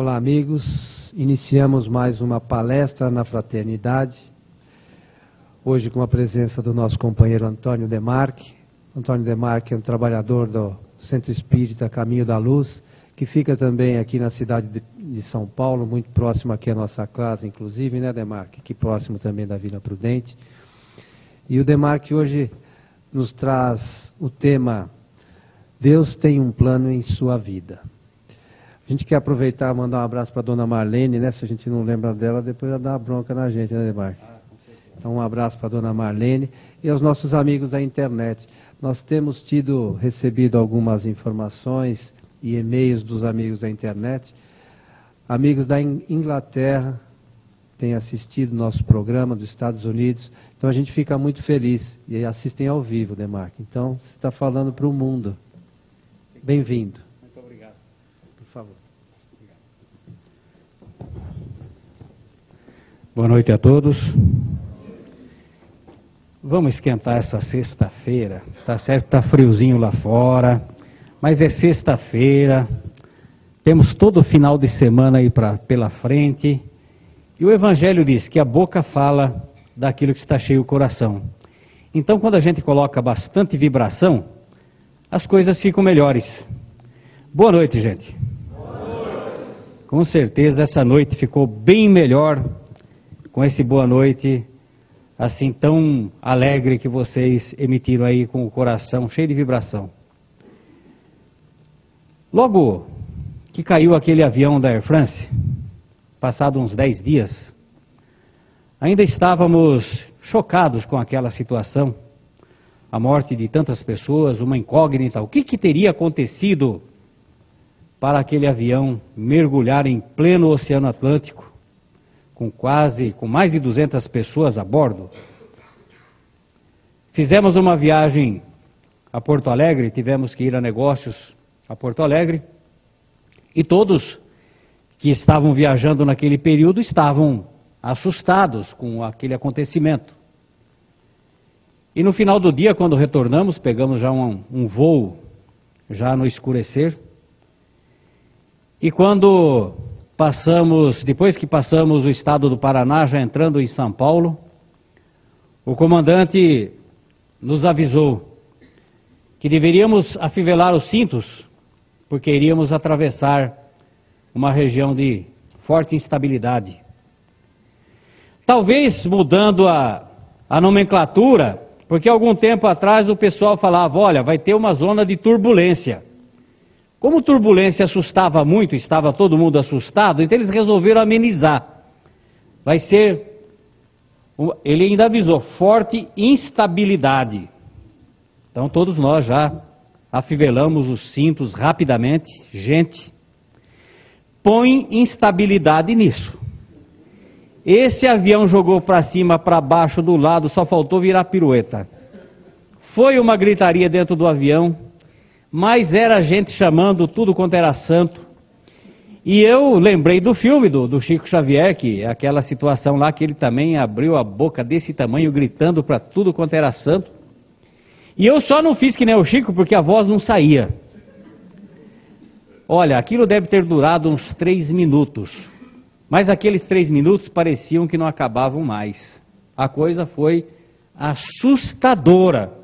Olá, amigos. Iniciamos mais uma palestra na Fraternidade. Hoje com a presença do nosso companheiro Antônio Demarque. Antônio Demarque é um trabalhador do Centro Espírita Caminho da Luz, que fica também aqui na cidade de São Paulo, muito próximo aqui à nossa casa, inclusive, né, Demarque? Aqui próximo também da Vila Prudente. E o Demarque hoje nos traz o tema Deus tem um plano em sua vida. A gente quer aproveitar e mandar um abraço para a dona Marlene, né? Se a gente não lembra dela, depois ela dá uma bronca na gente, né, Demarque? Então, um abraço para a dona Marlene e aos nossos amigos da internet. Nós temos recebido algumas informações e e-mails dos amigos da internet. Amigos da Inglaterra têm assistido nosso programa, dos Estados Unidos. Então, a gente fica muito feliz e assistem ao vivo, Demarque. Então, você está falando para o mundo. Bem-vindo. Muito obrigado. Por favor. Boa noite a todos. Vamos esquentar essa sexta-feira. Tá certo, tá friozinho lá fora, mas é sexta-feira. Temos todo o final de semana aí pela frente. E o Evangelho diz que a boca fala daquilo que está cheio o coração. Então, quando a gente coloca bastante vibração, as coisas ficam melhores. Boa noite, gente. Boa noite. Com certeza essa noite ficou bem melhor com esse boa noite, assim tão alegre que vocês emitiram aí com o coração cheio de vibração. Logo que caiu aquele avião da Air France, passado uns 10 dias, ainda estávamos chocados com aquela situação. A morte de tantas pessoas, uma incógnita, o que teria acontecido para aquele avião mergulhar em pleno Oceano Atlântico, com mais de 200 pessoas a bordo. Fizemos uma viagem a Porto Alegre, tivemos que ir a negócios a Porto Alegre, e todos que estavam viajando naquele período estavam assustados com aquele acontecimento. E no final do dia, quando retornamos, pegamos já um voo, já no escurecer. E quando depois que passamos o estado do Paraná, já entrando em São Paulo, o comandante nos avisou que deveríamos afivelar os cintos, porque iríamos atravessar uma região de forte instabilidade. Talvez mudando a nomenclatura, porque algum tempo atrás o pessoal falava, olha, vai ter uma zona de turbulência. Como turbulência assustava muito, estava todo mundo assustado, então eles resolveram amenizar. Vai ser, ele ainda avisou, forte instabilidade. Então todos nós já afivelamos os cintos rapidamente. Gente, põe instabilidade nisso. Esse avião jogou para cima, para baixo, do lado, só faltou virar pirueta. Foi uma gritaria dentro do avião, mas era gente chamando tudo quanto era santo. E eu lembrei do filme do Chico Xavier, que é aquela situação lá que ele também abriu a boca desse tamanho, gritando para tudo quanto era santo. E eu só não fiz que nem o Chico, porque a voz não saía. Olha, aquilo deve ter durado uns 3 minutos. Mas aqueles 3 minutos pareciam que não acabavam mais. A coisa foi assustadora.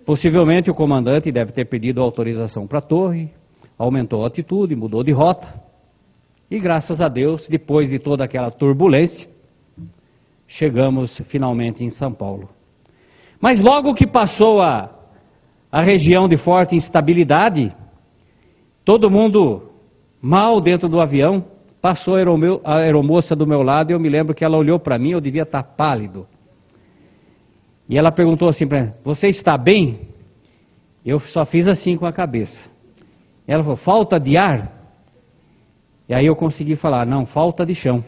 Possivelmente o comandante deve ter pedido autorização para a torre, aumentou a altitude, mudou de rota. E graças a Deus, depois de toda aquela turbulência, chegamos finalmente em São Paulo. Mas logo que passou a região de forte instabilidade, todo mundo mal dentro do avião. Passou a aeromoça do meu lado e eu me lembro que ela olhou para mim, eu devia estar pálido. E ela perguntou assim para mim, você está bem? Eu só fiz assim com a cabeça. Ela falou, falta de ar? E aí eu consegui falar, não, falta de chão.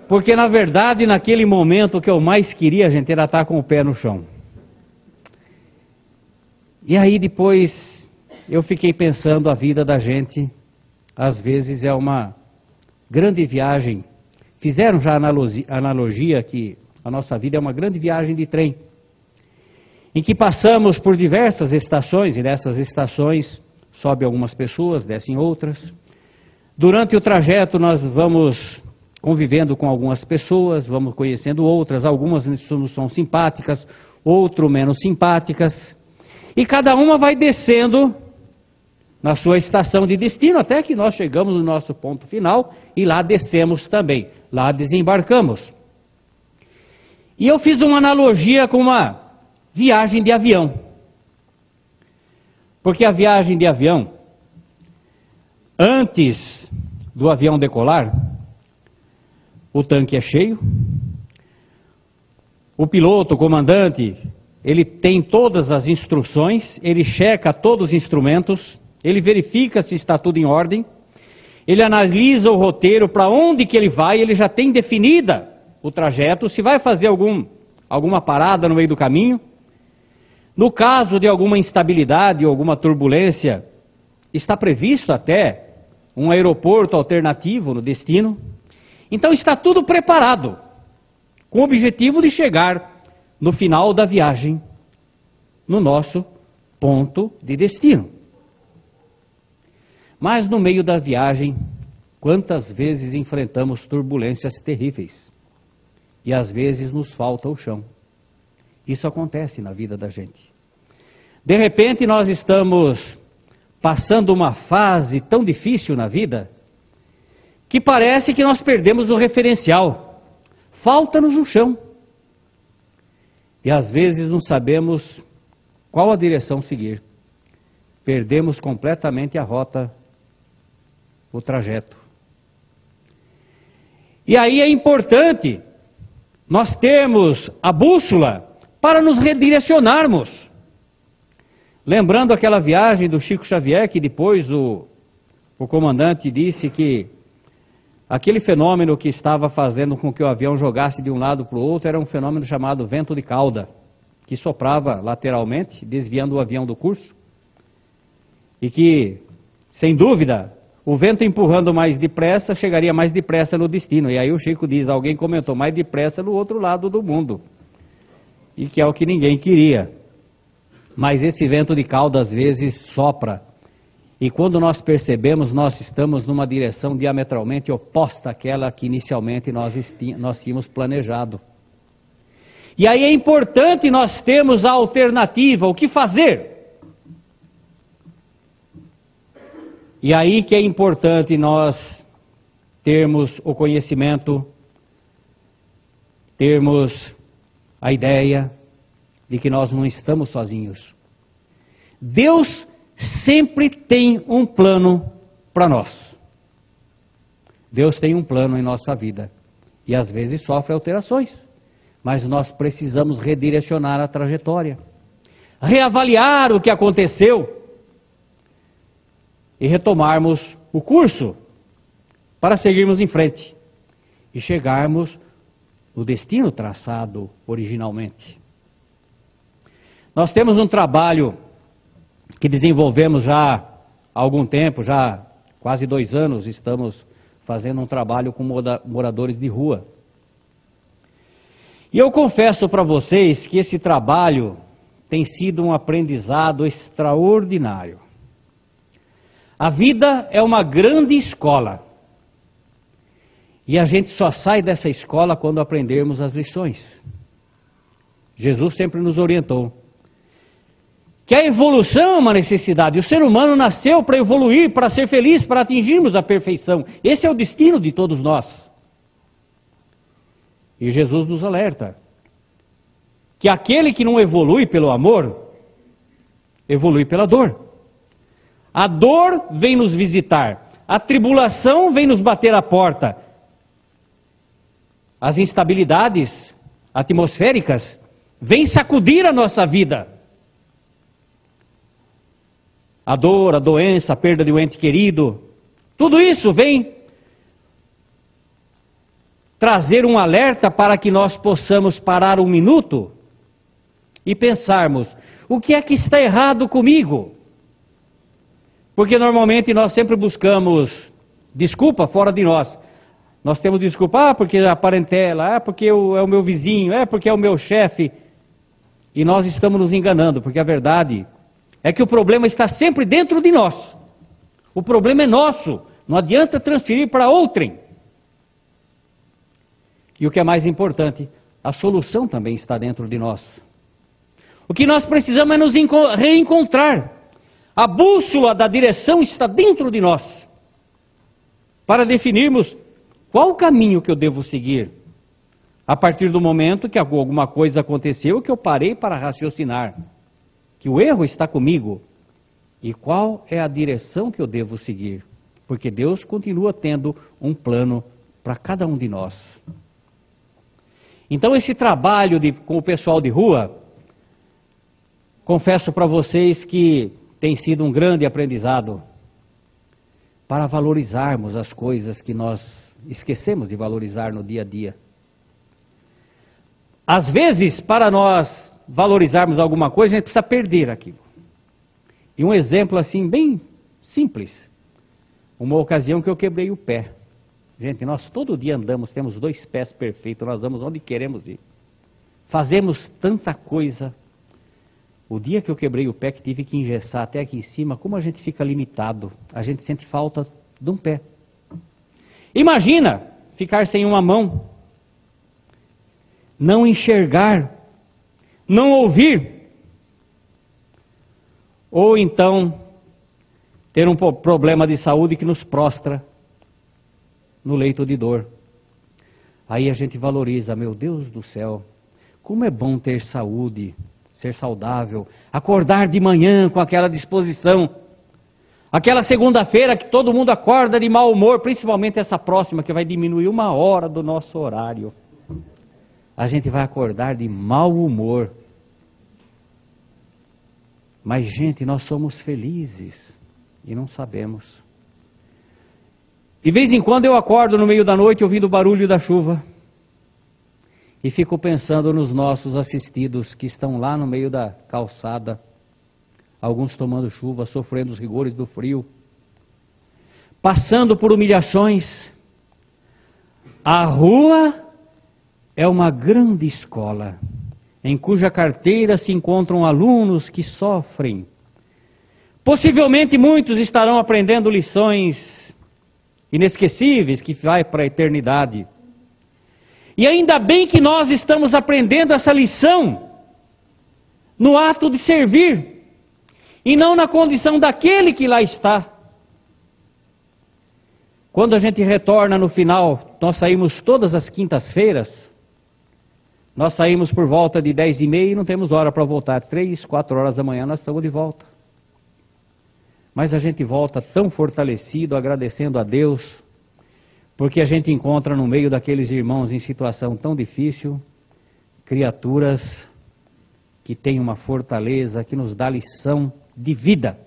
Porque na verdade, naquele momento, o que eu mais queria, gente, era estar com o pé no chão. E aí depois eu fiquei pensando, a vida da gente às vezes é uma grande viagem. Fizeram já analogia que a nossa vida é uma grande viagem de trem, em que passamos por diversas estações, e nessas estações sobe algumas pessoas, descem outras, Durante o trajeto nós vamos convivendo com algumas pessoas, vamos conhecendo outras, algumas nos são simpáticas, outras menos simpáticas, e cada uma vai descendo na sua estação de destino, até que nós chegamos no nosso ponto final, e lá descemos também, lá desembarcamos. E eu fiz uma analogia com uma viagem de avião, porque a viagem de avião, antes do avião decolar, o tanque é cheio, o piloto, o comandante, ele tem todas as instruções, ele checa todos os instrumentos, ele verifica se está tudo em ordem, ele analisa o roteiro, para onde que ele vai, ele já tem definida o trajeto, se vai fazer alguma parada no meio do caminho. No caso de alguma instabilidade ou alguma turbulência, está previsto até um aeroporto alternativo no destino. Então está tudo preparado, com o objetivo de chegar no final da viagem, no nosso ponto de destino. Mas no meio da viagem, quantas vezes enfrentamos turbulências terríveis? E às vezes nos falta o chão. Isso acontece na vida da gente. De repente nós estamos passando uma fase tão difícil na vida, que parece que nós perdemos o referencial. Falta-nos o chão. E às vezes não sabemos qual a direção seguir. Perdemos completamente a rota, o trajeto. E aí é importante nós termos a bússola para nos redirecionarmos. Lembrando aquela viagem do Chico Xavier, que depois o comandante disse que aquele fenômeno que estava fazendo com que o avião jogasse de um lado para o outro era um fenômeno chamado vento de cauda, que soprava lateralmente, desviando o avião do curso, e que, sem dúvida, o vento empurrando mais depressa, chegaria mais depressa no destino. E aí o Chico diz, alguém comentou, mais depressa no outro lado do mundo. E que é o que ninguém queria. Mas esse vento de cauda às vezes sopra. E quando nós percebemos, nós estamos numa direção diametralmente oposta àquela que inicialmente nós tínhamos planejado. E aí é importante nós termos a alternativa, o que fazer? E aí que é importante nós termos o conhecimento, termos a ideia de que nós não estamos sozinhos. Deus sempre tem um plano para nós. Deus tem um plano em nossa vida. E às vezes sofre alterações. Mas nós precisamos redirecionar a trajetória. Reavaliar o que aconteceu. E retomarmos o curso para seguirmos em frente e chegarmos no destino traçado originalmente. Nós temos um trabalho que desenvolvemos já há algum tempo, já quase 2 anos, estamos fazendo um trabalho com moradores de rua. E eu confesso para vocês que esse trabalho tem sido um aprendizado extraordinário. A vida é uma grande escola. E a gente só sai dessa escola quando aprendermos as lições. Jesus sempre nos orientou. Que a evolução é uma necessidade. O ser humano nasceu para evoluir, para ser feliz, para atingirmos a perfeição. Esse é o destino de todos nós. E Jesus nos alerta. Que aquele que não evolui pelo amor, evolui pela dor. A dor vem nos visitar, a tribulação vem nos bater à porta. As instabilidades atmosféricas vêm sacudir a nossa vida. A dor, a doença, a perda de um ente querido, tudo isso vem trazer um alerta para que nós possamos parar um minuto e pensarmos, o que é que está errado comigo? Porque normalmente nós sempre buscamos desculpa fora de nós. Nós temos desculpa, porque a parentela, porque é o meu vizinho, porque é o meu chefe. E nós estamos nos enganando, porque a verdade é que o problema está sempre dentro de nós. O problema é nosso, Não adianta transferir para outrem. E o que é mais importante, a solução também está dentro de nós. O que nós precisamos é nos reencontrar. A bússola da direção está dentro de nós. Para definirmos qual o caminho que eu devo seguir. A partir do momento que alguma coisa aconteceu, que eu parei para raciocinar. Que o erro está comigo. E qual é a direção que eu devo seguir? Porque Deus continua tendo um plano para cada um de nós. Então esse trabalho com o pessoal de rua, confesso para vocês que tem sido um grande aprendizado para valorizarmos as coisas que nós esquecemos de valorizar no dia a dia. Às vezes, para nós valorizarmos alguma coisa, a gente precisa perder aquilo. E um exemplo assim, bem simples. Uma ocasião que eu quebrei o pé. Gente, nós todo dia andamos, temos 2 pés perfeitos, nós vamos onde queremos ir. Fazemos tanta coisa. O dia que eu quebrei o pé, que tive que engessar até aqui em cima, como a gente fica limitado, a gente sente falta de um pé. Imagina ficar sem uma mão, não enxergar, não ouvir, ou então ter um problema de saúde que nos prostra no leito de dor. Aí a gente valoriza, meu Deus do céu, como é bom ter saúde, ser saudável, acordar de manhã com aquela disposição. Aquela segunda-feira que todo mundo acorda de mau humor, principalmente essa próxima que vai diminuir 1 hora do nosso horário. A gente vai acordar de mau humor. Mas, gente, nós somos felizes e não sabemos. De vez em quando eu acordo no meio da noite ouvindo o barulho da chuva e fico pensando nos nossos assistidos que estão lá no meio da calçada, alguns tomando chuva, sofrendo os rigores do frio, passando por humilhações. A rua é uma grande escola, em cuja carteira se encontram alunos que sofrem. Possivelmente muitos estarão aprendendo lições inesquecíveis que vai para a eternidade. E ainda bem que nós estamos aprendendo essa lição no ato de servir, e não na condição daquele que lá está. Quando a gente retorna no final, nós saímos todas as quintas-feiras, nós saímos por volta de 10h30 e não temos hora para voltar. 3, 4 horas da manhã nós estamos de volta. Mas a gente volta tão fortalecido, agradecendo a Deus, porque a gente encontra no meio daqueles irmãos em situação tão difícil, criaturas que têm uma fortaleza, que nos dá lição de vida.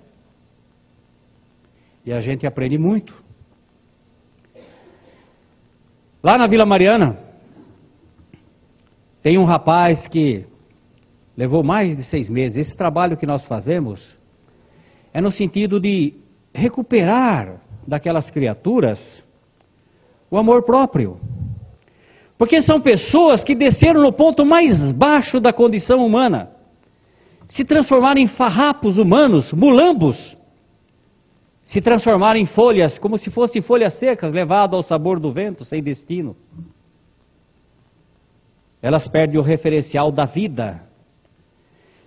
E a gente aprende muito. Lá na Vila Mariana, tem um rapaz que levou mais de 6 meses. Esse trabalho que nós fazemos é no sentido de recuperar daquelas criaturas o amor próprio. Porque são pessoas que desceram no ponto mais baixo da condição humana, se transformaram em farrapos humanos, mulambos, se transformaram em folhas, como se fossem folhas secas, levadas ao sabor do vento, sem destino. Elas perdem o referencial da vida.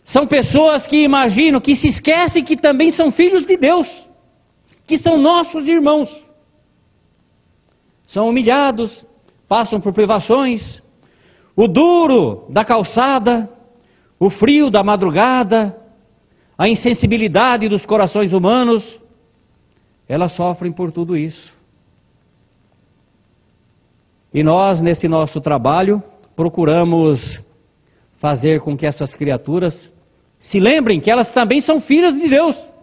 São pessoas que imaginam, que se esquecem que também são filhos de Deus, que são nossos irmãos. São humilhados, passam por privações, o duro da calçada, o frio da madrugada, a insensibilidade dos corações humanos, elas sofrem por tudo isso. E nós, nesse nosso trabalho, procuramos fazer com que essas criaturas se lembrem que elas também são filhas de Deus.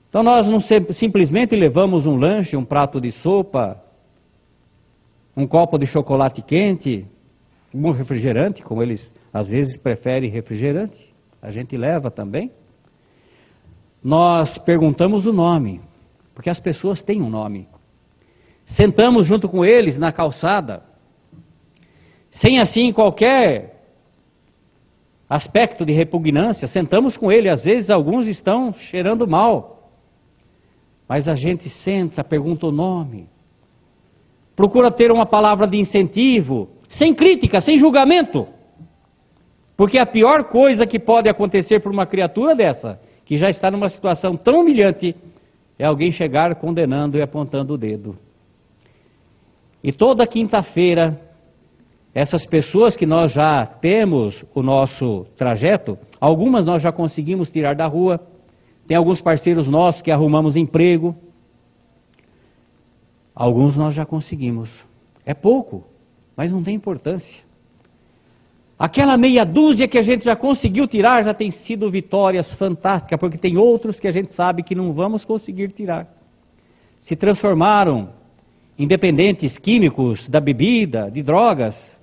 Então nós não simplesmente levamos um lanche, um prato de sopa, um copo de chocolate quente, um refrigerante, como eles às vezes preferem refrigerante, a gente leva também. Nós perguntamos o nome, porque as pessoas têm um nome. Sentamos junto com eles na calçada, sem assim qualquer aspecto de repugnância, sentamos com ele, às vezes alguns estão cheirando mal. Mas a gente senta, pergunta o nome, procura ter uma palavra de incentivo, sem crítica, sem julgamento. Porque a pior coisa que pode acontecer por uma criatura dessa, que já está numa situação tão humilhante, é alguém chegar condenando e apontando o dedo. E toda quinta-feira, essas pessoas que nós já temos o nosso trajeto, algumas nós já conseguimos tirar da rua, tem alguns parceiros nossos que arrumamos emprego, alguns nós já conseguimos. É pouco, mas não tem importância. Aquela meia dúzia que a gente já conseguiu tirar já tem sido vitórias fantásticas, porque tem outros que a gente sabe que não vamos conseguir tirar. Se transformaram em dependentes químicos da bebida, de drogas,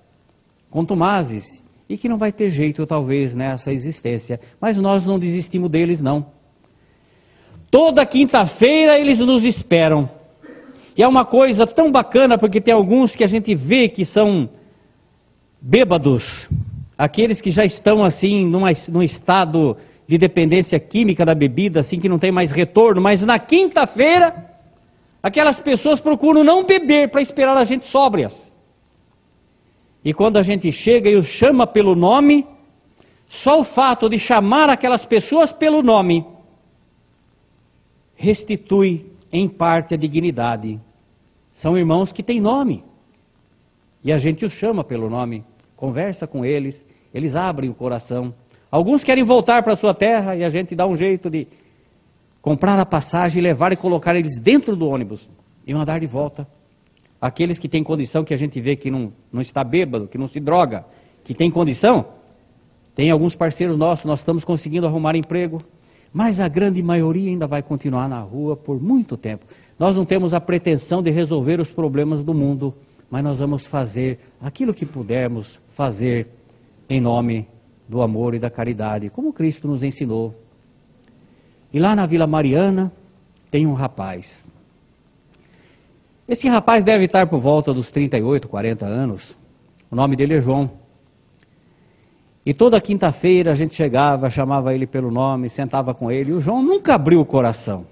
contumazes, e que não vai ter jeito talvez nessa existência. Mas nós não desistimos deles não. Toda quinta-feira eles nos esperam. E é uma coisa tão bacana, porque tem alguns que a gente vê que são bêbados, aqueles que já estão assim num estado de dependência química da bebida, assim que não tem mais retorno, mas na quinta-feira, aquelas pessoas procuram não beber para esperar a gente sóbrias. E quando a gente chega e os chama pelo nome, só o fato de chamar aquelas pessoas pelo nome, restitui em parte a dignidade. São irmãos que têm nome, e a gente os chama pelo nome. Conversa com eles, eles abrem o coração. Alguns querem voltar para a sua terra e a gente dá um jeito de comprar a passagem, levar e colocar eles dentro do ônibus e mandar de volta. Aqueles que têm condição, que a gente vê que não está bêbado, que não se droga, que tem condição, tem alguns parceiros nossos, nós estamos conseguindo arrumar emprego, mas a grande maioria ainda vai continuar na rua por muito tempo. Nós não temos a pretensão de resolver os problemas do mundo, mas nós vamos fazer aquilo que pudermos fazer em nome do amor e da caridade, como Cristo nos ensinou. E lá na Vila Mariana tem um rapaz. Esse rapaz deve estar por volta dos 38, 40 anos. O nome dele é João. E toda quinta-feira a gente chegava, chamava ele pelo nome, sentava com ele. E o João nunca abriu o coração.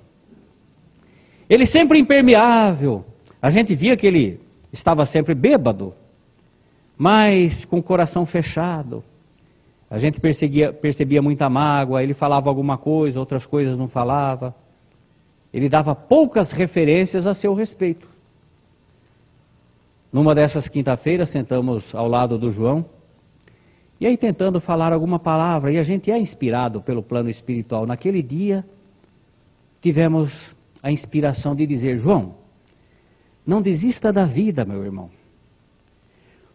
Ele sempre impermeável. A gente via que ele estava sempre bêbado, mas com o coração fechado. A gente percebia muita mágoa, ele falava alguma coisa, outras coisas não falava. Ele dava poucas referências a seu respeito. Numa dessas quinta-feiras, sentamos ao lado do João, e aí tentando falar alguma palavra, e a gente é inspirado pelo plano espiritual. Naquele dia, tivemos a inspiração de dizer: João, não desista da vida, meu irmão,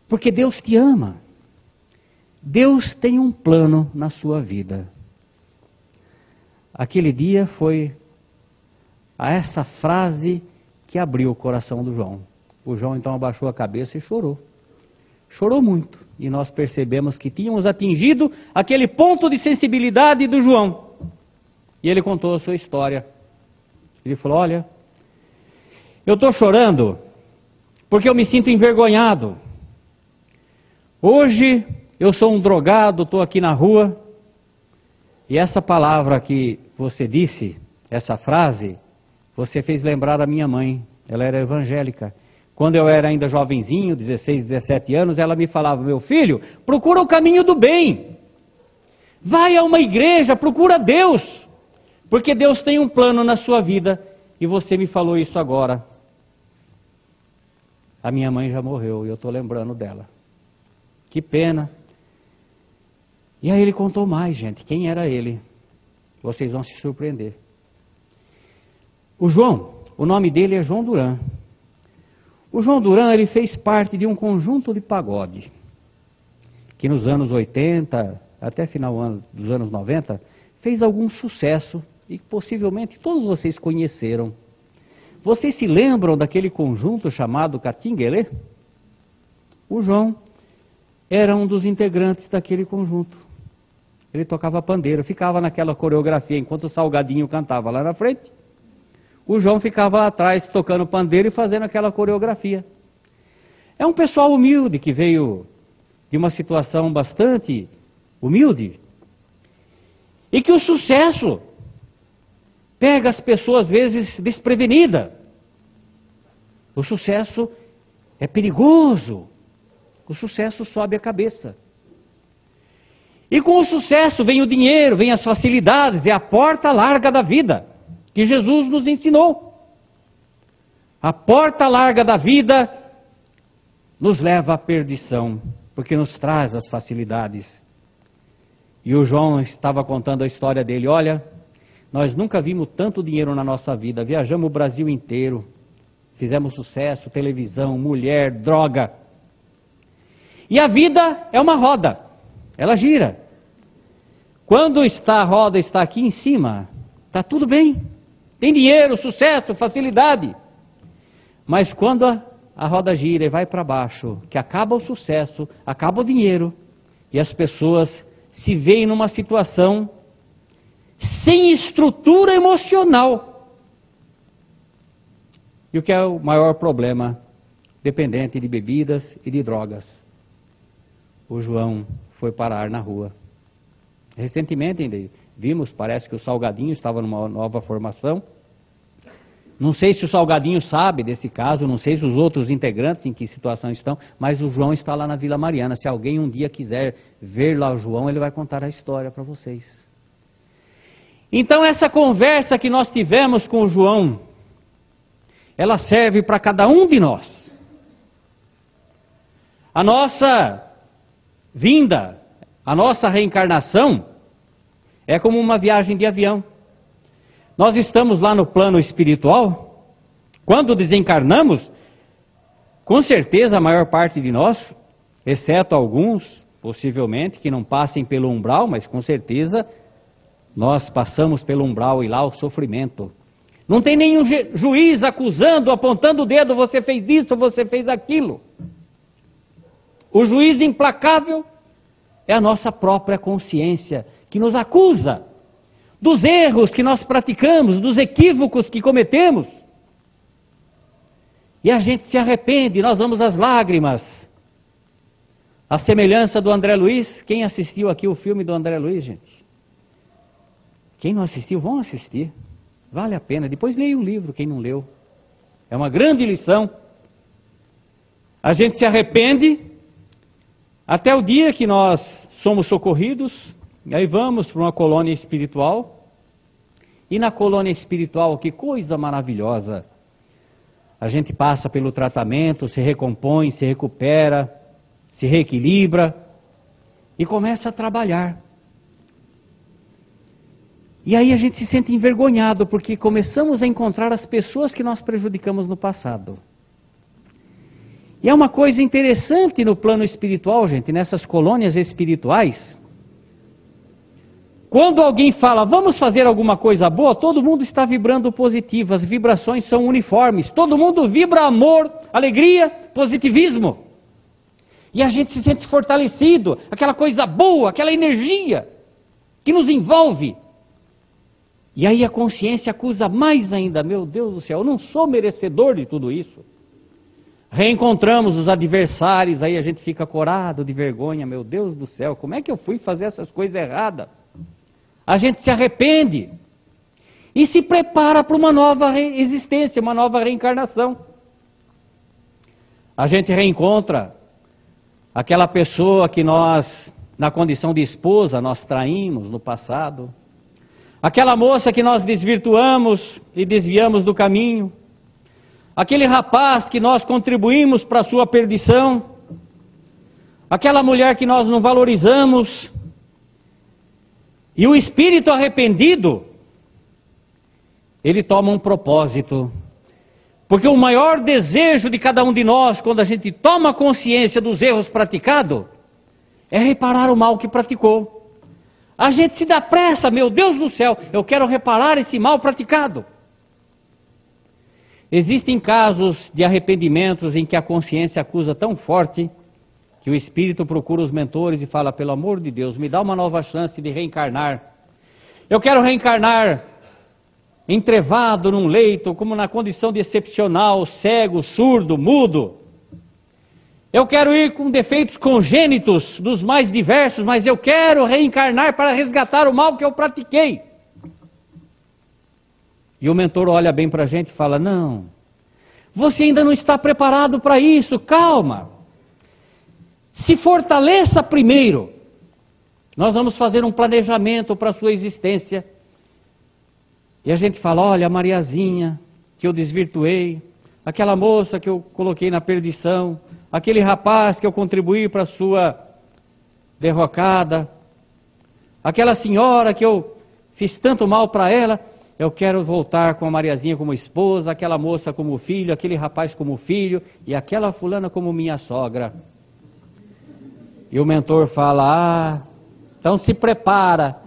porque Deus te ama. Deus tem um plano na sua vida. Aquele dia foi a essa frase que abriu o coração do João. O João então abaixou a cabeça e chorou. Chorou muito. E nós percebemos que tínhamos atingido aquele ponto de sensibilidade do João. E ele contou a sua história. Ele falou: olha, eu estou chorando porque eu me sinto envergonhado. Hoje eu sou um drogado, estou aqui na rua, e essa palavra que você disse, essa frase, você fez lembrar a minha mãe. Ela era evangélica. Quando eu era ainda jovenzinho, 16, 17 anos, ela me falava: meu filho, procura o caminho do bem. Vai a uma igreja, procura Deus, porque Deus tem um plano na sua vida, e você me falou isso agora. A minha mãe já morreu e eu estou lembrando dela. Que pena. E aí ele contou mais, gente. Quem era ele? Vocês vão se surpreender. O João, o nome dele é João Duran. O João Duran, ele fez parte de um conjunto de pagode, que nos anos 80, até final dos anos 90, fez algum sucesso, e possivelmente todos vocês conheceram. Vocês se lembram daquele conjunto chamado Catinguelê? O João era um dos integrantes daquele conjunto. Ele tocava pandeiro, ficava naquela coreografia, enquanto o Salgadinho cantava lá na frente, o João ficava lá atrás tocando pandeiro e fazendo aquela coreografia. É um pessoal humilde, que veio de uma situação bastante humilde, e que o sucesso pega as pessoas às vezes desprevenidas. O sucesso é perigoso. O sucesso sobe a cabeça. E com o sucesso vem o dinheiro, vem as facilidades, é a porta larga da vida, que Jesus nos ensinou. A porta larga da vida nos leva à perdição, porque nos traz as facilidades. E o João estava contando a história dele. Olha, nós nunca vimos tanto dinheiro na nossa vida, viajamos o Brasil inteiro, fizemos sucesso, televisão, mulher, droga. E a vida é uma roda, ela gira. Quando a roda está aqui em cima, está tudo bem. Tem dinheiro, sucesso, facilidade. Mas quando a roda gira e vai para baixo, que acaba o sucesso, acaba o dinheiro, e as pessoas se veem numa situação sem estrutura emocional. E o que é o maior problema? Dependente de bebidas e de drogas. O João foi parar na rua. Recentemente vimos, parece que o Salgadinho estava numa nova formação. Não sei se o Salgadinho sabe desse caso, não sei se os outros integrantes em que situação estão, mas o João está lá na Vila Mariana. Se alguém um dia quiser ver lá o João, ele vai contar a história para vocês. Então essa conversa que nós tivemos com o João, ela serve para cada um de nós. A nossa vinda, a nossa reencarnação, é como uma viagem de avião. Nós estamos lá no plano espiritual. Quando desencarnamos, com certeza a maior parte de nós, exceto alguns, possivelmente, que não passem pelo umbral, mas com certeza nós passamos pelo umbral e lá o sofrimento. Não tem nenhum juiz acusando, apontando o dedo, você fez isso, você fez aquilo. O juiz implacável é a nossa própria consciência, que nos acusa dos erros que nós praticamos, dos equívocos que cometemos. E a gente se arrepende, nós vamos às lágrimas. A semelhança do André Luiz. Quem assistiu aqui o filme do André Luiz, gente? Quem não assistiu, vão assistir. Vale a pena. Depois leia o livro, quem não leu. É uma grande lição. A gente se arrepende até o dia que nós somos socorridos. E aí vamos para uma colônia espiritual. E na colônia espiritual, que coisa maravilhosa. A gente passa pelo tratamento, se recompõe, se recupera, se reequilibra e começa a trabalhar. E aí a gente se sente envergonhado, porque começamos a encontrar as pessoas que nós prejudicamos no passado. E é uma coisa interessante no plano espiritual, gente, nessas colônias espirituais. Quando alguém fala, vamos fazer alguma coisa boa, todo mundo está vibrando positivo, as vibrações são uniformes, todo mundo vibra amor, alegria, positivismo. E a gente se sente fortalecido, aquela coisa boa, aquela energia que nos envolve. E aí a consciência acusa mais ainda, meu Deus do céu, eu não sou merecedor de tudo isso. Reencontramos os adversários, aí a gente fica corado de vergonha, meu Deus do céu, como é que eu fui fazer essas coisas erradas? A gente se arrepende e se prepara para uma nova existência, uma nova reencarnação. A gente reencontra aquela pessoa que nós, na condição de esposa, nós traímos no passado. Aquela moça que nós desvirtuamos e desviamos do caminho. Aquele rapaz que nós contribuímos para a sua perdição. Aquela mulher que nós não valorizamos. E o espírito arrependido, ele toma um propósito. Porque o maior desejo de cada um de nós, quando a gente toma consciência dos erros praticados, é reparar o mal que praticou. A gente se dá pressa, meu Deus do céu, eu quero reparar esse mal praticado. Existem casos de arrependimentos em que a consciência acusa tão forte, que o espírito procura os mentores e fala, pelo amor de Deus, me dá uma nova chance de reencarnar. Eu quero reencarnar entrevado num leito, como na condição de excepcional, cego, surdo, mudo. Eu quero ir com defeitos congênitos dos mais diversos, mas eu quero reencarnar para resgatar o mal que eu pratiquei. E o mentor olha bem para a gente e fala, não, você ainda não está preparado para isso, calma. Se fortaleça primeiro. Nós vamos fazer um planejamento para a sua existência. E a gente fala, olha, a Mariazinha, que eu desvirtuei, aquela moça que eu coloquei na perdição, aquele rapaz que eu contribuí para a sua derrocada, aquela senhora que eu fiz tanto mal para ela, eu quero voltar com a Mariazinha como esposa, aquela moça como filho, aquele rapaz como filho, e aquela fulana como minha sogra. E o mentor fala, então se prepara.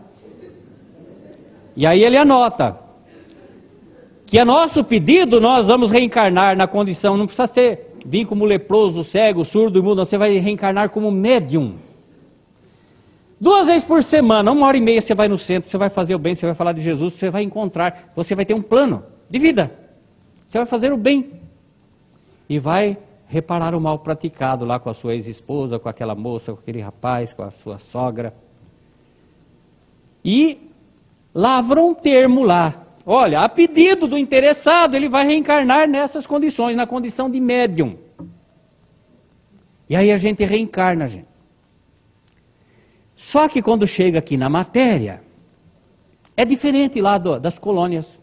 E aí ele anota, que a nosso pedido nós vamos reencarnar na condição, não precisa vir como leproso, cego, surdo e mudo, você vai reencarnar como médium. 2 vezes por semana, 1h30 você vai no centro, você vai fazer o bem, você vai falar de Jesus, você vai encontrar, você vai ter um plano de vida. Você vai fazer o bem e vai reparar o mal praticado lá com a sua ex-esposa, com aquela moça, com aquele rapaz, com a sua sogra. E lavra um termo lá. Olha, a pedido do interessado, ele vai reencarnar nessas condições, na condição de médium. E aí a gente reencarna, gente. Só que quando chega aqui na matéria, é diferente lá das colônias.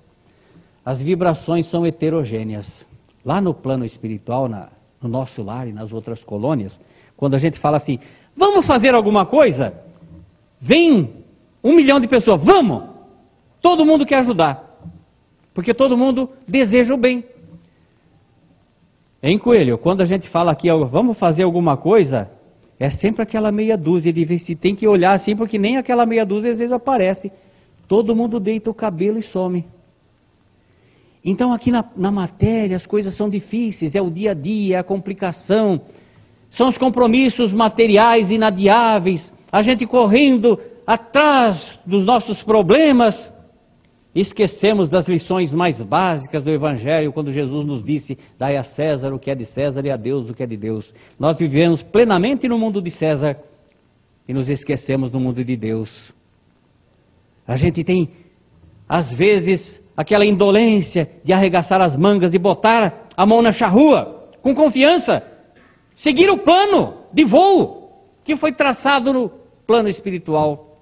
As vibrações são heterogêneas. Lá no plano espiritual, no nosso lar e nas outras colônias, quando a gente fala assim, vamos fazer alguma coisa? Vem 1 milhão de pessoas, vamos! Todo mundo quer ajudar, porque todo mundo deseja o bem. Hein, Coelho? Quando a gente fala aqui, vamos fazer alguma coisa, é sempre aquela meia dúzia de vezes, tem que olhar assim, porque nem aquela meia dúzia às vezes aparece. Todo mundo deita o cabelo e some. Então aqui na matéria as coisas são difíceis, é o dia a dia, é a complicação, são os compromissos materiais inadiáveis, a gente correndo atrás dos nossos problemas. Esquecemos das lições mais básicas do Evangelho, quando Jesus nos disse, dai a César o que é de César e a Deus o que é de Deus. Nós vivemos plenamente no mundo de César e nos esquecemos do mundo de Deus. A gente tem, às vezes, aquela indolência de arregaçar as mangas e botar a mão na charrua, com confiança, seguir o plano de voo que foi traçado no plano espiritual.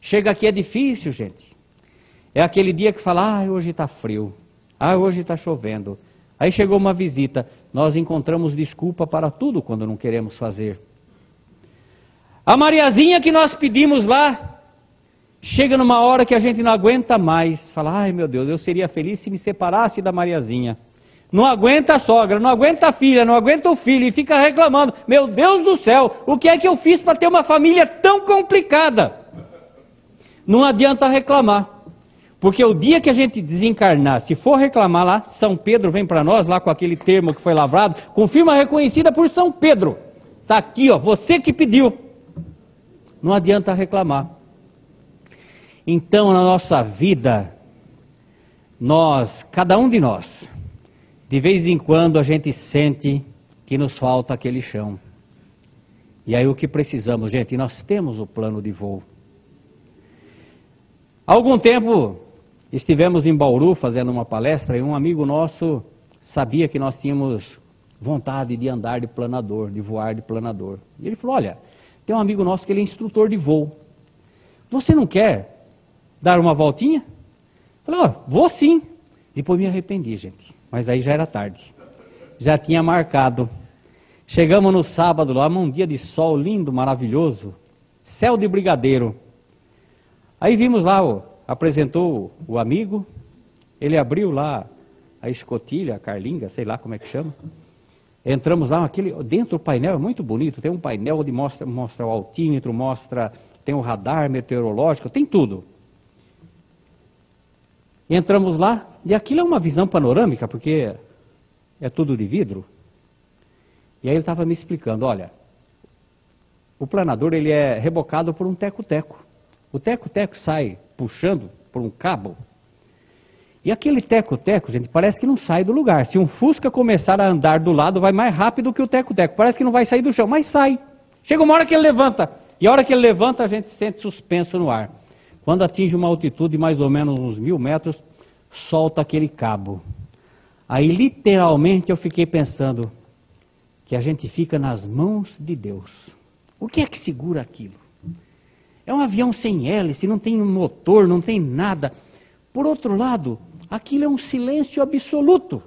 Chega aqui é difícil, gente. É aquele dia que fala, hoje está frio, hoje está chovendo. Aí chegou uma visita, nós encontramos desculpa para tudo quando não queremos fazer. A Mariazinha que nós pedimos lá, chega numa hora que a gente não aguenta mais. Fala, meu Deus, eu seria feliz se me separasse da Mariazinha. Não aguenta a sogra, não aguenta a filha, não aguenta o filho e fica reclamando. Meu Deus do céu, o que é que eu fiz para ter uma família tão complicada? Não adianta reclamar. Porque o dia que a gente desencarnar, se for reclamar lá, São Pedro vem para nós, lá com aquele termo que foi lavrado, com firma reconhecida por São Pedro. Está aqui, você que pediu. Não adianta reclamar. Então, na nossa vida, cada um de nós, de vez em quando a gente sente que nos falta aquele chão. E aí o que precisamos, gente? Nós temos o plano de voo. Há algum tempo estivemos em Bauru fazendo uma palestra e um amigo nosso sabia que nós tínhamos vontade de andar de planador, de voar de planador. E ele falou, olha, tem um amigo nosso que ele é instrutor de voo. Você não quer dar uma voltinha? Eu falei, vou sim. Depois me arrependi, gente. Mas aí já era tarde. Já tinha marcado. Chegamos no sábado lá, um dia de sol lindo, maravilhoso. Céu de brigadeiro. Aí vimos lá, apresentou o amigo, ele abriu lá a escotilha, a carlinga, sei lá como é que chama. Entramos lá, dentro do painel é muito bonito, tem um painel onde mostra o altímetro, tem o radar meteorológico, tem tudo. Entramos lá, e aquilo é uma visão panorâmica, porque é tudo de vidro. E aí ele estava me explicando, olha, o planador ele é rebocado por um teco-teco. O teco-teco sai puxando por um cabo. E aquele teco-teco, gente, parece que não sai do lugar. Se um Fusca começar a andar do lado, vai mais rápido que o teco-teco. Parece que não vai sair do chão, mas sai. Chega uma hora que ele levanta. E a hora que ele levanta, a gente se sente suspenso no ar. Quando atinge uma altitude de mais ou menos uns 1000 metros, solta aquele cabo. Aí literalmente eu fiquei pensando que a gente fica nas mãos de Deus. O que é que segura aquilo? É um avião sem hélice, não tem motor, não tem nada. Por outro lado, aquilo é um silêncio absoluto.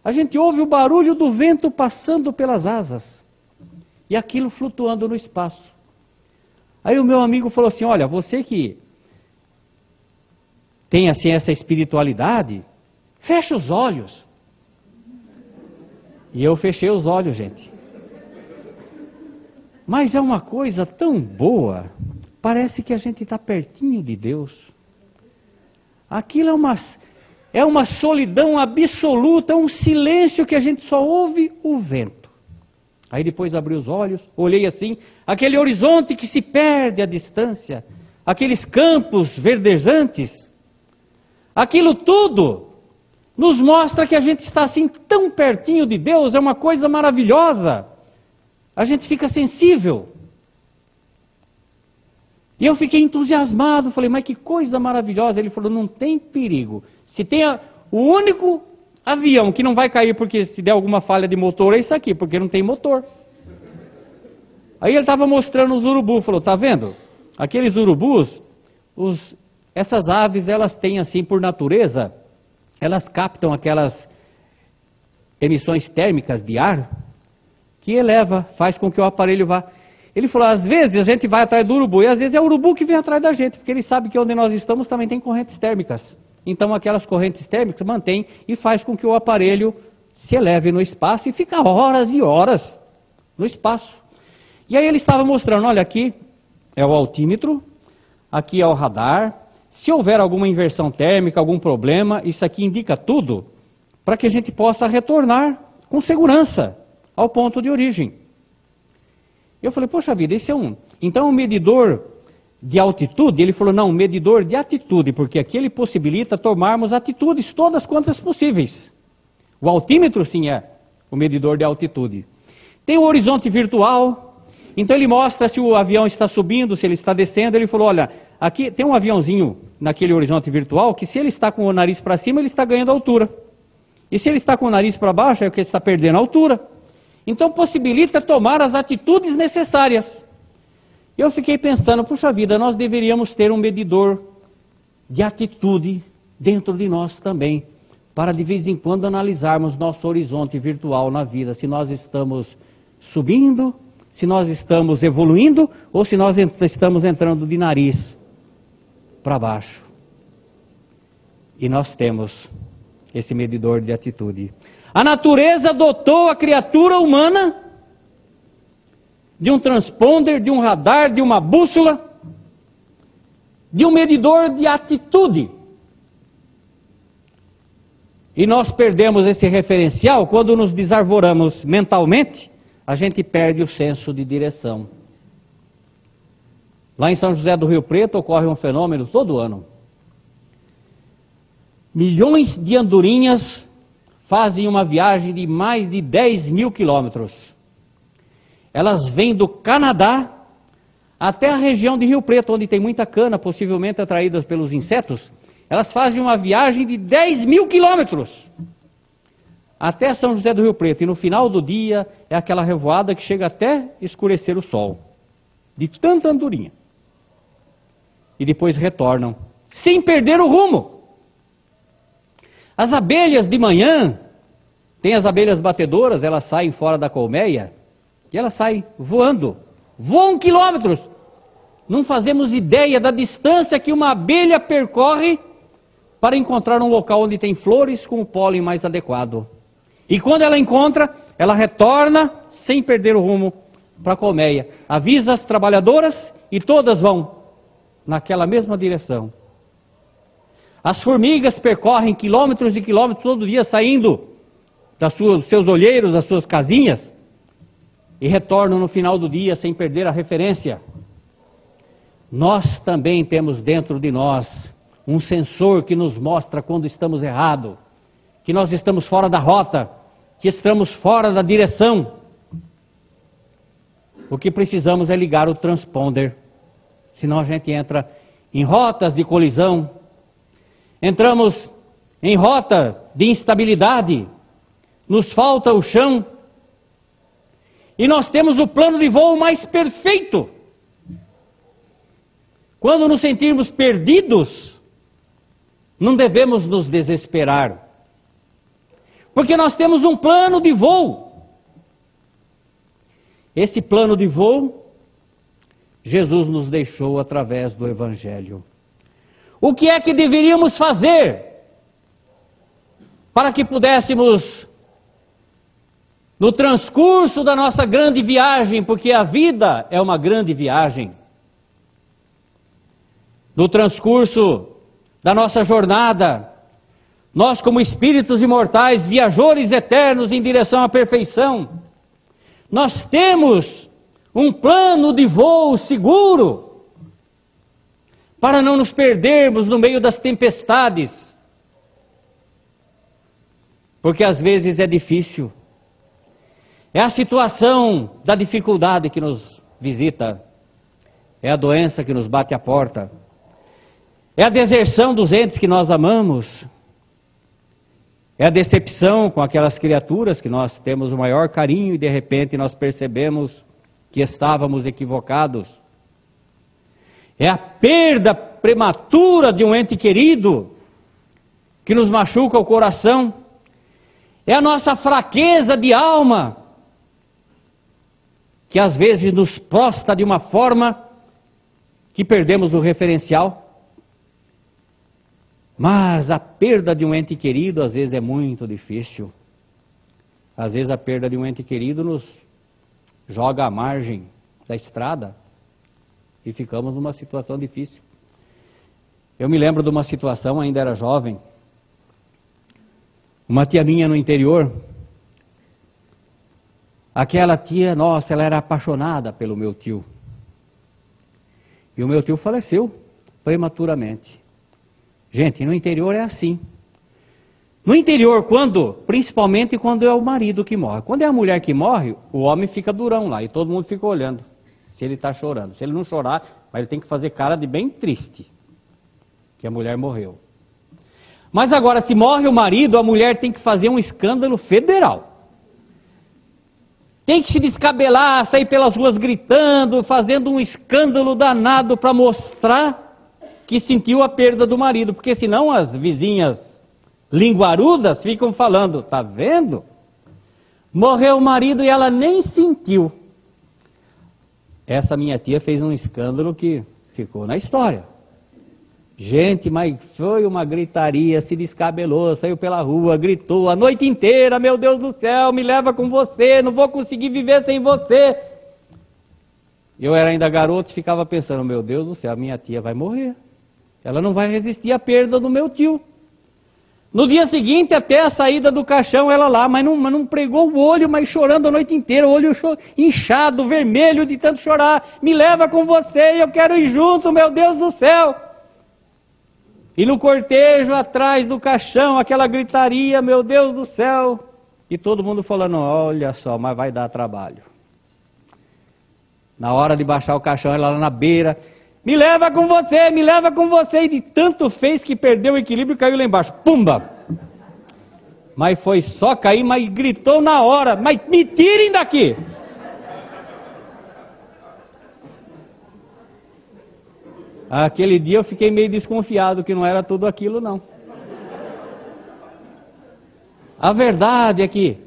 A gente ouve o barulho do vento passando pelas asas. E aquilo flutuando no espaço. Aí o meu amigo falou assim, olha, você que tem assim essa espiritualidade, fecha os olhos. E eu fechei os olhos, gente. Mas é uma coisa tão boa, parece que a gente está pertinho de Deus. Aquilo é uma solidão absoluta, um silêncio que a gente só ouve o vento. Aí depois abri os olhos, olhei assim, aquele horizonte que se perde à distância, aqueles campos verdejantes, aquilo tudo nos mostra que a gente está assim tão pertinho de Deus, é uma coisa maravilhosa. A gente fica sensível. E eu fiquei entusiasmado, falei, mas que coisa maravilhosa. Ele falou, não tem perigo. Se tem o único avião que não vai cair porque se der alguma falha de motor, é isso aqui, porque não tem motor. Aí ele estava mostrando os urubus, falou, tá vendo? Aqueles urubus, essas aves, elas têm assim por natureza, elas captam aquelas emissões térmicas de ar, que eleva, faz com que o aparelho vá. Ele falou, às vezes a gente vai atrás do urubu, e às vezes é o urubu que vem atrás da gente, porque ele sabe que onde nós estamos também tem correntes térmicas. Então aquelas correntes térmicas mantêm e faz com que o aparelho se eleve no espaço e fica horas e horas no espaço. E aí ele estava mostrando, olha aqui é o altímetro, aqui é o radar, se houver alguma inversão térmica, algum problema, isso aqui indica tudo para que a gente possa retornar com segurança ao ponto de origem. Eu falei, poxa vida, esse é então um medidor de altitude? Ele falou, não, um medidor de atitude, porque aqui ele possibilita tomarmos atitudes todas quantas possíveis. O altímetro, sim, é o medidor de altitude. Tem o horizonte virtual, então ele mostra se o avião está subindo, se ele está descendo. Ele falou, olha, aqui tem um aviãozinho naquele horizonte virtual, que se ele está com o nariz para cima, ele está ganhando altura. E se ele está com o nariz para baixo, é porque ele está perdendo altura. Então possibilita tomar as atitudes necessárias. Eu fiquei pensando, puxa vida, nós deveríamos ter um medidor de atitude dentro de nós também, para de vez em quando analisarmos nosso horizonte virtual na vida, se nós estamos subindo, se nós estamos evoluindo, ou se nós estamos entrando de nariz para baixo. E nós temos esse medidor de atitude. A natureza dotou a criatura humana de um transponder, de um radar, de uma bússola, de um medidor de atitude. E nós perdemos esse referencial quando nos desarvoramos mentalmente, a gente perde o senso de direção. Lá em São José do Rio Preto ocorre um fenômeno todo ano. Milhões de andorinhas fazem uma viagem de mais de 10 mil quilômetros. Elas vêm do Canadá até a região de Rio Preto, onde tem muita cana, possivelmente atraídas pelos insetos. Elas fazem uma viagem de 10 mil quilômetros até São José do Rio Preto. E no final do dia é aquela revoada que chega até escurecer o sol, de tanta andorinha. E depois retornam, sem perder o rumo. As abelhas de manhã, tem as abelhas batedoras, elas saem fora da colmeia, e elas saem voando, voam quilômetros. Não fazemos ideia da distância que uma abelha percorre para encontrar um local onde tem flores com o pólen mais adequado. E quando ela encontra, ela retorna sem perder o rumo para a colmeia. Avisa as trabalhadoras e todas vão naquela mesma direção. As formigas percorrem quilômetros e quilômetros todo dia, saindo dos seus olheiros, das suas casinhas, e retornam no final do dia sem perder a referência. Nós também temos dentro de nós um sensor que nos mostra quando estamos errados, que nós estamos fora da rota, que estamos fora da direção. O que precisamos é ligar o transponder, senão a gente entra em rotas de colisão, entramos em rota de instabilidade, nos falta o chão, e nós temos o plano de voo mais perfeito. Quando nos sentirmos perdidos, não devemos nos desesperar, porque nós temos um plano de voo. Esse plano de voo, Jesus nos deixou através do Evangelho. O que é que deveríamos fazer para que pudéssemos, no transcurso da nossa grande viagem, porque a vida é uma grande viagem, no transcurso da nossa jornada, nós como espíritos imortais, viajores eternos em direção à perfeição, nós temos um plano de voo seguro, para não nos perdermos no meio das tempestades, porque às vezes é difícil, é a situação da dificuldade que nos visita, é a doença que nos bate à porta, é a deserção dos entes que nós amamos, é a decepção com aquelas criaturas que nós temos o maior carinho e de repente nós percebemos que estávamos equivocados. É a perda prematura de um ente querido que nos machuca o coração. É a nossa fraqueza de alma que às vezes nos prostra de uma forma que perdemos o referencial. Mas a perda de um ente querido às vezes é muito difícil. Às vezes a perda de um ente querido nos joga à margem da estrada e ficamos numa situação difícil. Eu me lembro de uma situação, ainda era jovem, uma tia minha no interior, aquela tia, nossa, ela era apaixonada pelo meu tio. E o meu tio faleceu prematuramente. Gente, no interior é assim. No interior, principalmente quando é o marido que morre. Quando é a mulher que morre, o homem fica durão lá e todo mundo fica olhando se ele está chorando. Se ele não chorar, mas ele tem que fazer cara de bem triste, que a mulher morreu. Mas agora, se morre o marido, a mulher tem que fazer um escândalo federal. Tem que se descabelar, sair pelas ruas gritando, fazendo um escândalo danado para mostrar que sentiu a perda do marido, porque senão as vizinhas linguarudas ficam falando, tá vendo? Morreu o marido e ela nem sentiu. Essa minha tia fez um escândalo que ficou na história. Gente, mas foi uma gritaria, se descabelou, saiu pela rua, gritou a noite inteira, meu Deus do céu, me leva com você, não vou conseguir viver sem você. Eu era ainda garoto e ficava pensando, meu Deus do céu, minha tia vai morrer. Ela não vai resistir à perda do meu tio. No dia seguinte, até a saída do caixão, ela lá, mas não pregou o olho, mas chorando a noite inteira, o olho inchado, vermelho de tanto chorar. Me leva com você, eu quero ir junto, meu Deus do céu. E no cortejo, atrás do caixão, aquela gritaria, meu Deus do céu. E todo mundo falando, olha só, mas vai dar trabalho. Na hora de baixar o caixão, ela lá na beira, me leva com você, me leva com você. E de tanto fez que perdeu o equilíbrio e caiu lá embaixo. Pumba! Mas foi só cair, mas gritou na hora, mas me tirem daqui! Aquele dia eu fiquei meio desconfiado que não era tudo aquilo não. A verdade é que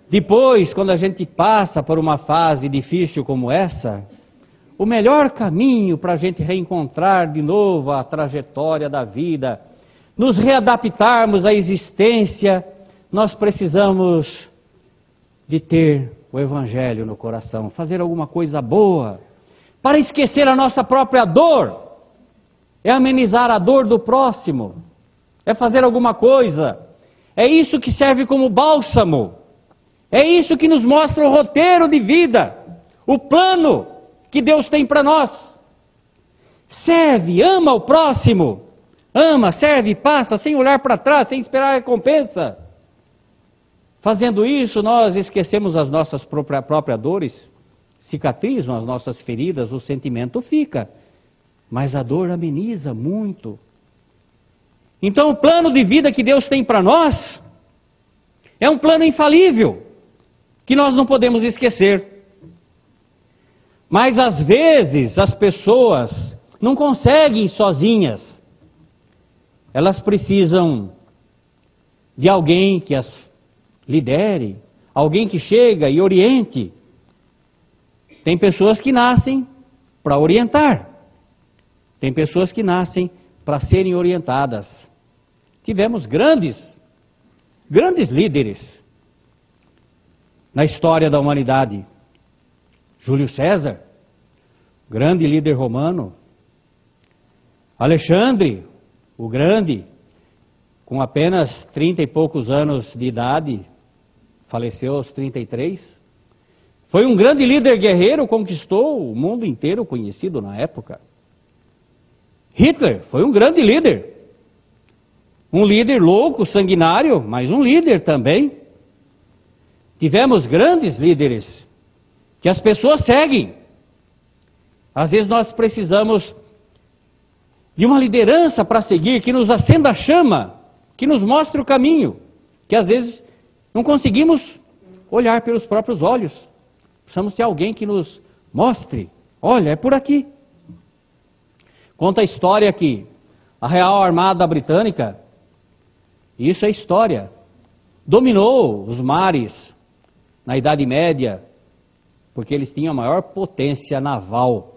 depois, quando a gente passa por uma fase difícil como essa, o melhor caminho para a gente reencontrar de novo a trajetória da vida, nos readaptarmos à existência, nós precisamos de ter o Evangelho no coração, fazer alguma coisa boa, para esquecer a nossa própria dor, é amenizar a dor do próximo, é fazer alguma coisa, é isso que serve como bálsamo, é isso que nos mostra o roteiro de vida, o plano que Deus tem para nós. Serve, ama o próximo, ama, serve, passa, sem olhar para trás, sem esperar a recompensa. Fazendo isso, nós esquecemos as nossas próprias dores, cicatrizam as nossas feridas, o sentimento fica, mas a dor ameniza muito. Então o plano de vida que Deus tem para nós é um plano infalível, que nós não podemos esquecer. Mas às vezes as pessoas não conseguem sozinhas. Elas precisam de alguém que as lidere, alguém que chega e oriente. Tem pessoas que nascem para orientar. Tem pessoas que nascem para serem orientadas. Tivemos grandes líderes na história da humanidade. Júlio César, grande líder romano. Alexandre, o Grande, com apenas 30 e poucos anos de idade, faleceu aos 33. Foi um grande líder guerreiro, conquistou o mundo inteiro conhecido na época. Hitler foi um grande líder. Um líder louco, sanguinário, mas um líder também. Tivemos grandes líderes que as pessoas seguem. Às vezes nós precisamos de uma liderança para seguir, que nos acenda a chama, que nos mostre o caminho, que às vezes não conseguimos olhar pelos próprios olhos. Precisamos ter alguém que nos mostre, olha, é por aqui. Conta a história que a Real Armada Britânica, isso é história, dominou os mares na Idade Média, porque eles tinham a maior potência naval.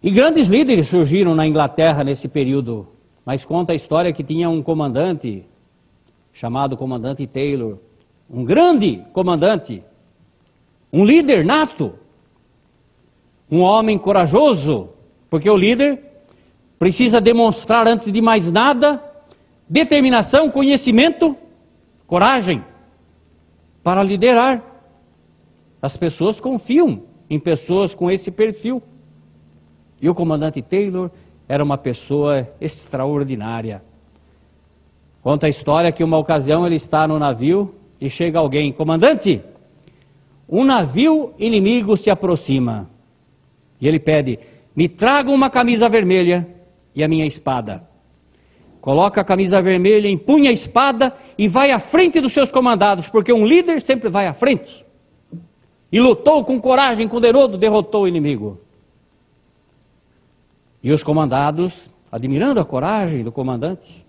E grandes líderes surgiram na Inglaterra nesse período, mas conta a história que tinha um comandante, chamado Comandante Taylor, um grande comandante, um líder nato, um homem corajoso, porque o líder precisa demonstrar antes de mais nada determinação, conhecimento, coragem, para liderar. As pessoas confiam em pessoas com esse perfil. E o comandante Taylor era uma pessoa extraordinária. Conta a história que uma ocasião ele está no navio e chega alguém: comandante, um navio inimigo se aproxima. E ele pede: me traga uma camisa vermelha e a minha espada. Coloca a camisa vermelha, empunha a espada e vai à frente dos seus comandados, porque um líder sempre vai à frente. E lutou com coragem, com denodo, derrotou o inimigo. E os comandados, admirando a coragem do comandante,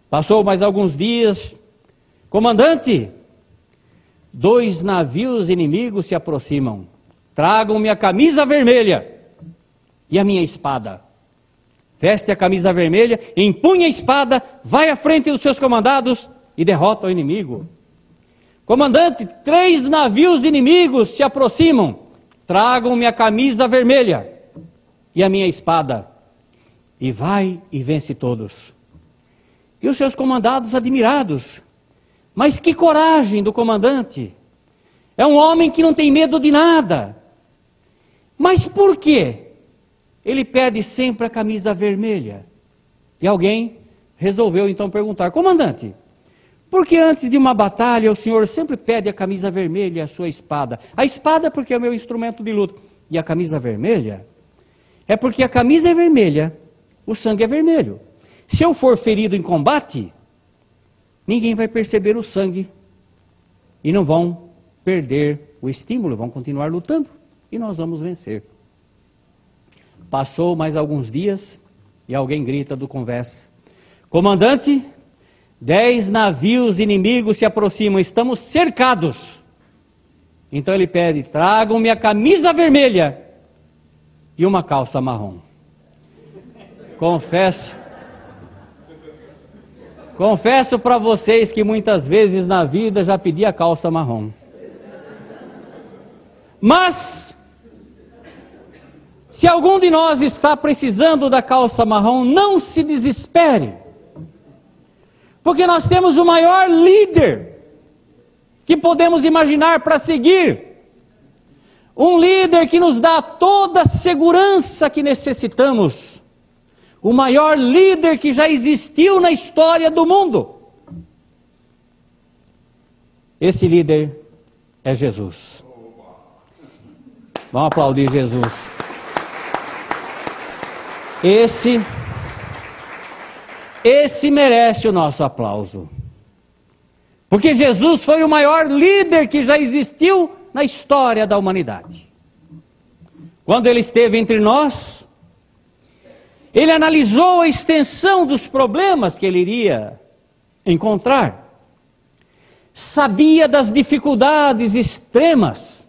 passou mais alguns dias: comandante, 2 navios inimigos se aproximam, tragam-me a camisa vermelha e a minha espada. Veste a camisa vermelha, empunha a espada, vai à frente dos seus comandados e derrota o inimigo. Comandante, 3 navios inimigos se aproximam, tragam-me a camisa vermelha e a minha espada, e vai e vence todos. E os seus comandados admirados: mas que coragem do comandante! É um homem que não tem medo de nada. Mas por quê? Ele pede sempre a camisa vermelha. E alguém resolveu então perguntar: comandante, por que antes de uma batalha o senhor sempre pede a camisa vermelha e a sua espada? A espada porque é o meu instrumento de luta, e a camisa vermelha é porque a camisa é vermelha, o sangue é vermelho. Se eu for ferido em combate, ninguém vai perceber o sangue e não vão perder o estímulo, vão continuar lutando e nós vamos vencer. Passou mais alguns dias e alguém grita do convés: comandante, 10 navios inimigos se aproximam, estamos cercados. Então ele pede: tragam-me a camisa vermelha e uma calça marrom. Confesso para vocês que muitas vezes na vida já pedi a calça marrom. Mas, se algum de nós está precisando da calça marrom, não se desespere. Porque nós temos o maior líder que podemos imaginar para seguir. Um líder que nos dá toda a segurança que necessitamos. O maior líder que já existiu na história do mundo. Esse líder é Jesus. Vamos aplaudir Jesus. Esse esse merece o nosso aplauso. Porque Jesus foi o maior líder que já existiu na história da humanidade. Quando ele esteve entre nós, ele analisou a extensão dos problemas que ele iria encontrar. Sabia das dificuldades extremas